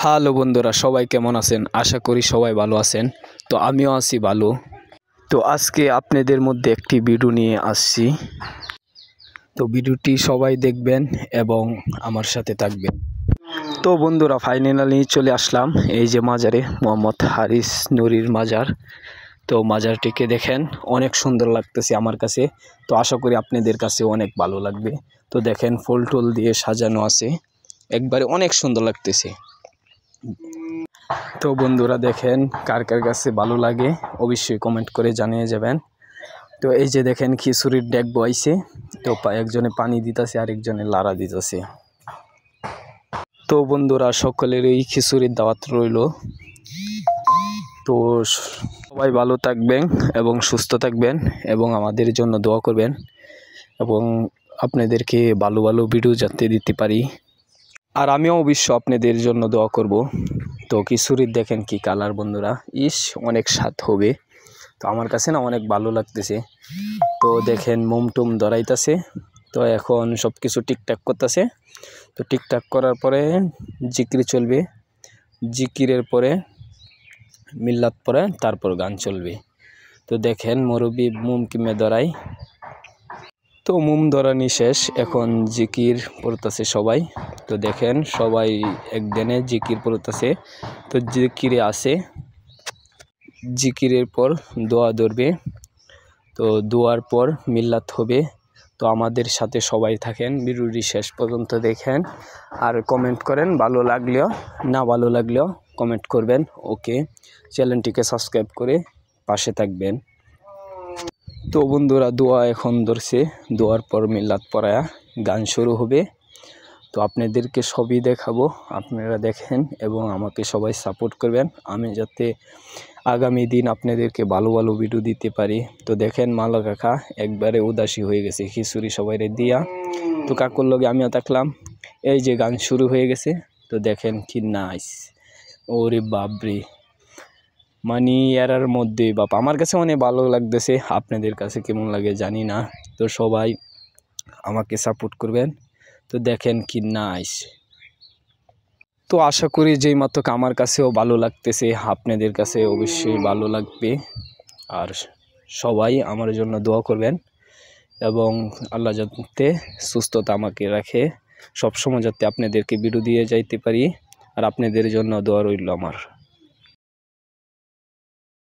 Hello বন্ধুরা, সবাই কেমন আছেন? আশা করি সবাই ভালো আছেন। তো আমিও আছি ভালো। তো আজকে আপনাদের মধ্যে একটি ভিডিও নিয়ে আসছি। তো ভিডিওটি সবাই দেখবেন এবং আমার সাথে থাকবেন। তো বন্ধুরা, ফাইনালি চলে আসলাম এই যে মাজারে, মোহাম্মদ হারিস নুরির মাজার। তো মাজারটিকে দেখেন, অনেক সুন্দর লাগতেছে আমার কাছে। তো আশা করি আপনাদের কাছে অনেক ভালো লাগবে। তো দেখেন, ফুল টুল দিয়ে সাজানো আছে, একবারে অনেক সুন্দর লাগতেছে। তো বন্ধুরা দেখেন, কার কার কাছে ভালো লাগে অবশ্যই কমেন্ট করে জানিয়ে যাবেন। তো এই যে দেখেন, খিচুড়ির ডেক বইছে। তো একজনে পানি দিতেছে, আরেকজনে লাড়া দিতেছে। তো বন্ধুরা, সকলেরই খিচুড়ির দাওয়াত রইল। তো সবাই ভালো থাকবেন এবং সুস্থ থাকবেন এবং আমাদের জন্য দোয়া করবেন এবং আপনাদেরকে ভালো ভালো ভিডিও যাতে দিতে পারি। আর আমিও অবশ্য আপনাদের জন্য দোয়া করব। তো খিচুড়ির দেখেন কি কালার বন্ধুরা, অনেক স্বাদ হবে। তো আমার কাছে না অনেক ভালো লাগতেছে। তো দেখেন, মোম টুম ধরাইতেছে। তো এখন সব কিছু ঠিকঠাক করতেছে। তো ঠিকঠাক করার পরে জিকির চলবে, জিকিরের পরে মিল্লাত পরে তারপর গান চলবে। তো দেখেন, মুরব্বি মোম কিমে ধরাই। তো মোম ধরানি শেষ, এখন জিকির পড়তেছে সবাই। তো দেখেন, সবাই একদিনে জিকির পড়তেছে। তো জিকিরে আছে, জিকিরের পর দোয়া ধরবে। তো দোয়ার পর মিল্লাত হবে। তো আমাদের সাথে সবাই থাকেন, ভিডিওটি শেষ পর্যন্ত দেখেন আর কমেন্ট করেন। ভালো লাগলেও না ভালো লাগলেও কমেন্ট করবেন। ওকে, চ্যানেলটিকে সাবস্ক্রাইব করে পাশে থাকবেন। তো বন্ধুরা, দোয়া এখন ধরছে, দোয়ার পর মিল্লাত পড়ায়া গান শুরু হবে। তো আপনাদেরকে সবই দেখাবো, আপনারা দেখেন এবং আমাকে সবাই সাপোর্ট করবেন, আমি যাতে আগামী দিন আপনাদেরকে ভালো ভালো ভিডিও দিতে পারি। তো দেখেন, মালা কাকা একবারে উদাসী হয়ে গেছে খিচুড়ি সবাইরে দিয়া। তো কাকুর লগে আমিও থাকলাম। এই যে গান শুরু হয়ে গেছে। তো দেখেন কি নাইস, ওরে বাপরে, মানে এরার মধ্যে বাপ, আমার কাছে অনেক ভালো লাগতেছে। আপনাদের কাছে কেমন লাগে জানি না। তো সবাই আমাকে সাপোর্ট করবেন। তো দেখেন কি নাইস। তো আশা করি যেই মাত্র আমার কাছেও ভালো লাগতেছে, আপনাদের কাছে অবশ্যই ভালো লাগবে। আর সবাই আমার জন্য দোয়া করবেন এবং আল্লাহ যাতে সুস্থতা আমাকে রাখে, সবসময় যাতে আপনাদেরকে ভিডিও দিয়ে যাইতে পারি। আর আপনাদের জন্য দোয়া রইল আমার।